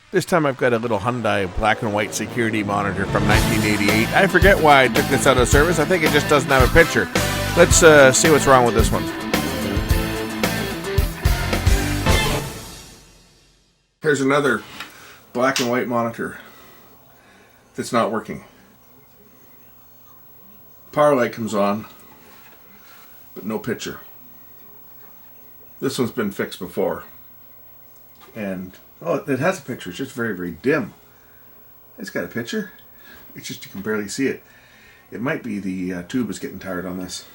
This time I've got a little Hyundai black and white security monitor from 1988. I forget why I took this out of service. I think it just doesn't have a picture. Let's see what's wrong with this one. Here's another black and white monitor that's not working. Power light comes on, but no picture. This one's been fixed before. And, oh, it has a picture. It's just very, very dim. It's got a picture. It's just you can barely see it. It might be the tube is getting tired on this.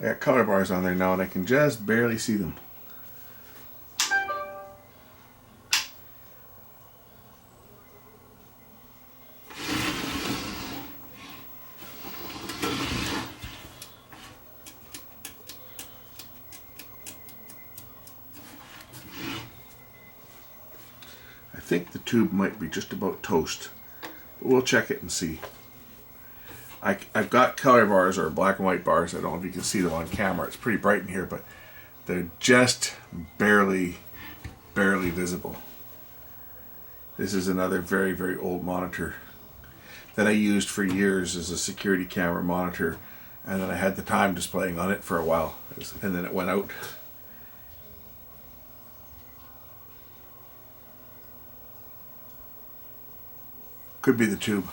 I got color bars on there now and I can just barely see them. I think the tube might be just about toast, but we'll check it and see. I've got color bars or black and white bars. I don't know if you can see them on camera. It's pretty bright in here, but they're just barely visible. This is another very, very old monitor that I used for years as a security camera monitor, and then I had the time displaying on it for a while, and then it went out. Could be the tube.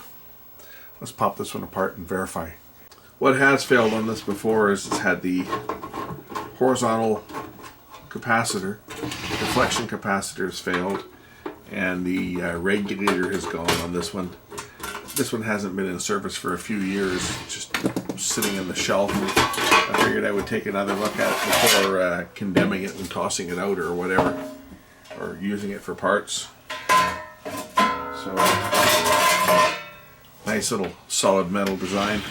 Let's pop this one apart and verify. What has failed on this before is it's had the horizontal capacitor, deflection capacitor has failed, and the regulator has gone on this one. This one hasn't been in service for a few years, just sitting in the shelf. I figured I would take another look at it before condemning it and tossing it out or whatever, or using it for parts. So, nice little solid metal design.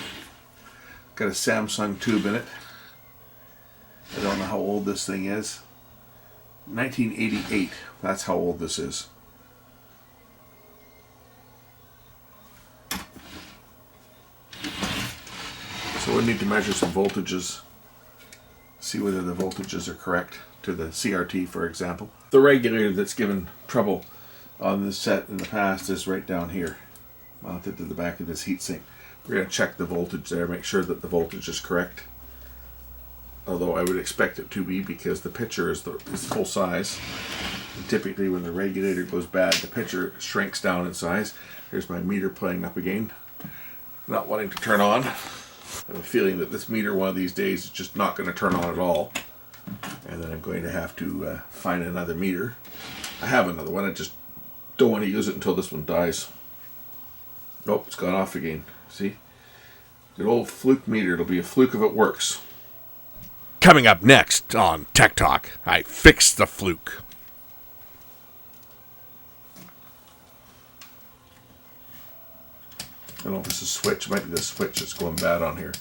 Got a Samsung tube in it. I don't know how old this thing is. 1988. That's how old this is. So we need to measure some voltages. See whether the voltages are correct to the CRT, for example. The regulator that's given trouble on this set in the past is right down here, mounted to the back of this heatsink. We're going to check the voltage there, make sure that the voltage is correct. Although I would expect it to be, because the picture is full size. And typically when the regulator goes bad, the picture shrinks down in size. There's my meter playing up again. Not wanting to turn on. I have a feeling that this meter one of these days is just not going to turn on at all. And then I'm going to have to find another meter. I have another one, I just don't want to use it until this one dies. Nope, it's gone off again. See? The old fluke meter, it'll be a fluke if it works. Coming up next on Tech Talk, I fixed the fluke. I don't know if it's a switch. It might be the switch that's going bad on here.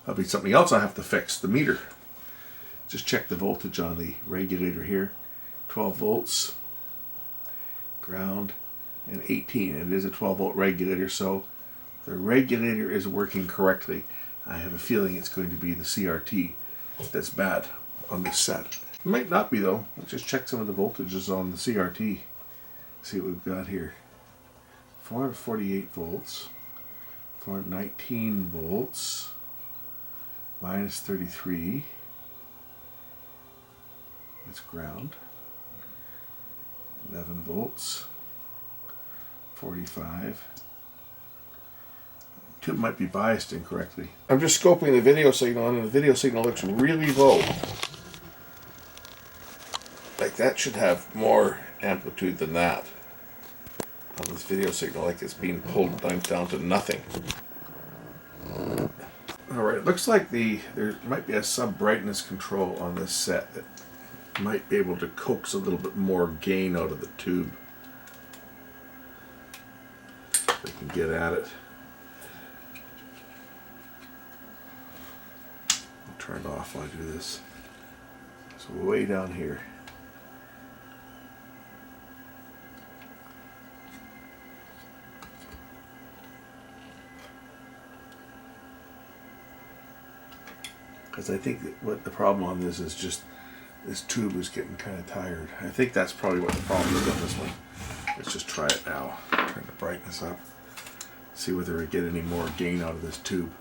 That'll be something else I have to fix, the meter. Just check the voltage on the regulator here. 12 volts, ground, and 18. It is a 12 volt regulator, so the regulator is working correctly. I have a feeling it's going to be the CRT that's bad on this set. It might not be though. Let's just check some of the voltages on the CRT. See what we've got here. 448 volts, 419 volts, minus 33. That's ground. 11 volts, 45. Tube might be biased incorrectly. I'm just scoping the video signal on, and the video signal looks really low. Like that should have more amplitude than that. On this video signal, like it's being pulled down to nothing. Alright, it looks like there might be a sub-brightness control on this set that might be able to coax a little bit more gain out of the tube. If I can get at it. I'll turn it off while I do this. So way down here. Because I think that what the problem on this is just this tube is getting kind of tired. I think that's probably what the problem is on this one. Let's just try it now. Turn the brightness up. See whether we get any more gain out of this tube.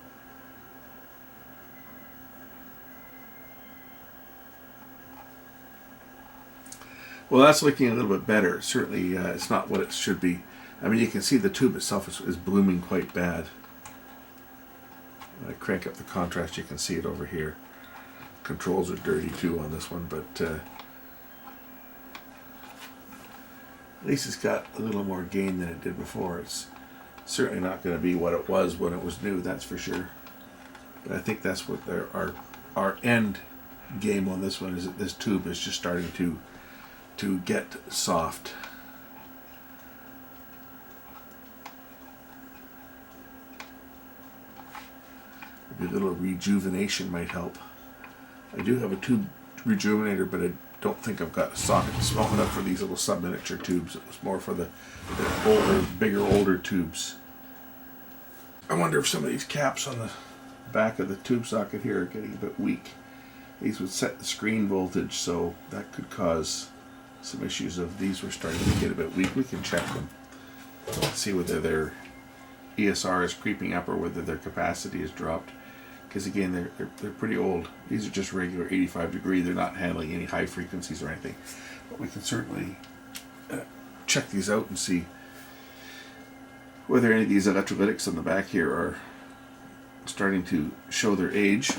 Well, that's looking a little bit better. Certainly, it's not what it should be. I mean, you can see the tube itself is blooming quite bad. When I crank up the contrast, you can see it over here. Controls are dirty too on this one, but at least it's got a little more gain than it did before. It's certainly not going to be what it was when it was new, that's for sure. But I think that's what our end game on this one is, that this tube is just starting to get soft. Maybe a little rejuvenation might help. I do have a tube rejuvenator, but I don't think I've got a socket small enough for these little sub-miniature tubes. It was more for the older, bigger, older tubes. I wonder if some of these caps on the back of the tube socket here are getting a bit weak. These would set the screen voltage, so that could cause some issues of these were starting to get a bit weak. We can check them. See whether their ESR is creeping up or whether their capacity has dropped. Because again, they're pretty old. These are just regular 85 degree. They're not handling any high frequencies or anything. But we can certainly check these out and see whether any of these electrolytics on the back here are starting to show their age.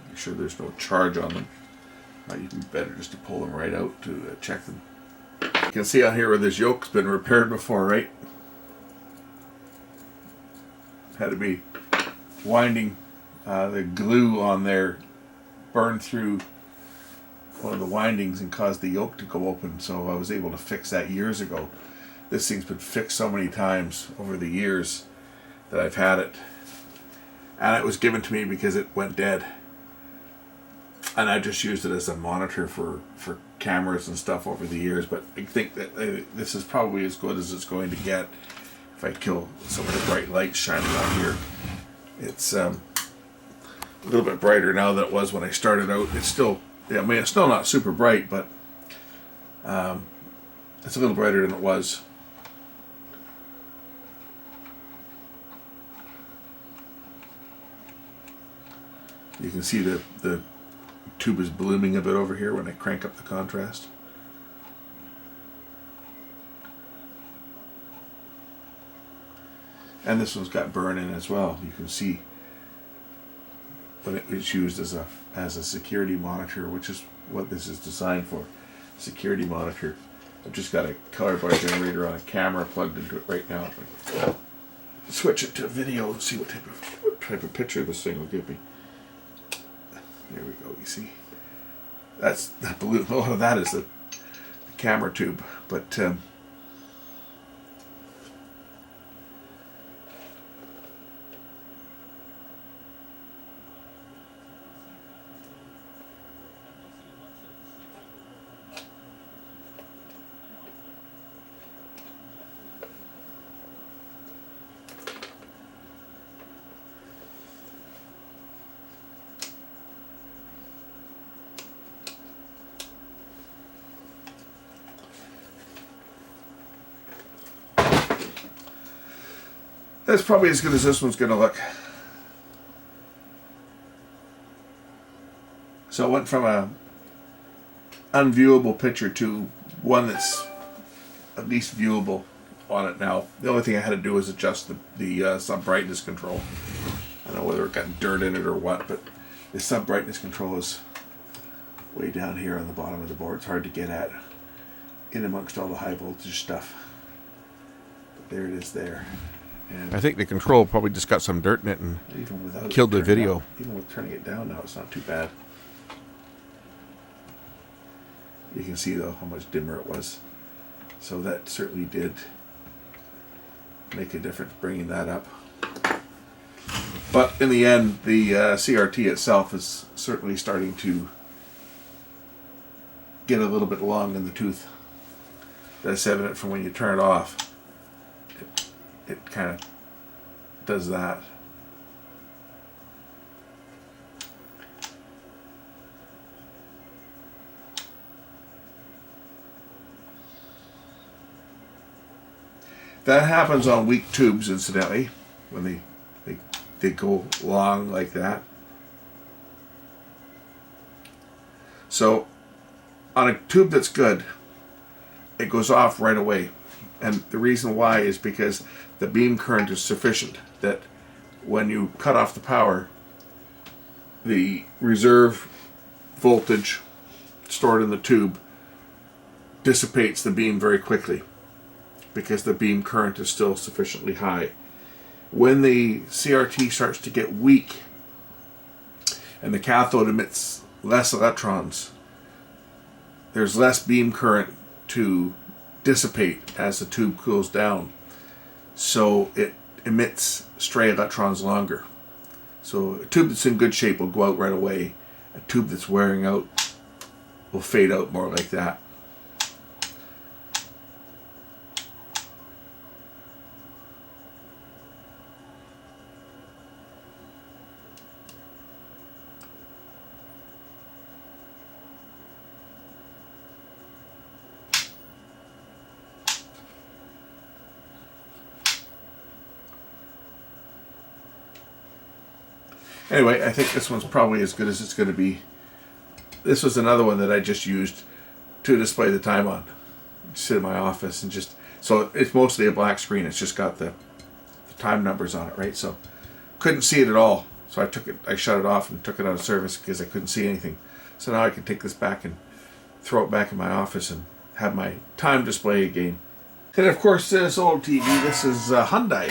Make sure there's no charge on them. Might even be better just to pull them right out to check them. You can see on here where this yoke's been repaired before, right? Had to be winding the glue on there burned through one of the windings and caused the yoke to go open, so I was able to fix that years ago. This thing's been fixed so many times over the years that I've had it, and it was given to me because it went dead, and I just used it as a monitor for cameras and stuff over the years. But I think that this is probably as good as it's going to get if I kill some of the bright lights shining on here. It's a little bit brighter now than it was when I started out. It's still, I mean, it's still not super bright, but it's a little brighter than it was. You can see the tube is blooming a bit over here when I crank up the contrast. And this one's got burn in as well. You can see when it was used as a security monitor, which is what this is designed for. Security monitor. I've just got a color bar generator on a camera plugged into it right now. Switch it to video and see what type of picture this thing will give me. There we go. You see, that's that blue. A lot of that is the camera tube, but. That's probably as good as this one's going to look. So it went from a unviewable picture to one that's at least viewable on it now. The only thing I had to do was adjust the sub brightness control. I don't know whether it got dirt in it or what, but the sub brightness control is way down here on the bottom of the board. It's hard to get at in amongst all the high voltage stuff. But there it is there. And I think the control probably just got some dirt in it and killed the video. Down, even with turning it down now, it's not too bad. You can see though how much dimmer it was. So that certainly did make a difference bringing that up. But in the end, the CRT itself is certainly starting to get a little bit long in the tooth. That's evident from when you turn it off. It kind of does that. That happens on weak tubes, incidentally, when they go long like that. So on a tube that's good, it goes off right away. And the reason why is because the beam current is sufficient that when you cut off the power, the reserve voltage stored in the tube dissipates the beam very quickly because the beam current is still sufficiently high. When the CRT starts to get weak and the cathode emits less electrons, there's less beam current to dissipate as the tube cools down, so it emits stray electrons longer. So a tube that's in good shape will go out right away. A tube that's wearing out will fade out more like that. Anyway, I think this one's probably as good as it's going to be. This was another one that I just used to display the time on. Just sit in my office and just... So it's mostly a black screen. It's just got the time numbers on it, right? So couldn't see it at all. So I shut it off and took it out of service because I couldn't see anything. So now I can take this back and throw it back in my office and have my time display again. And of course, this old TV, this is Hyundai.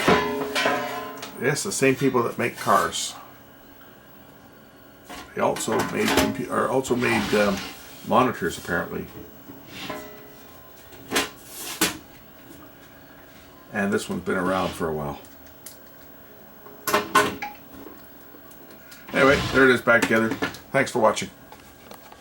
Yes, the same people that make cars. They also made monitors, apparently. And this one's been around for a while. Anyway, there it is back together. Thanks for watching.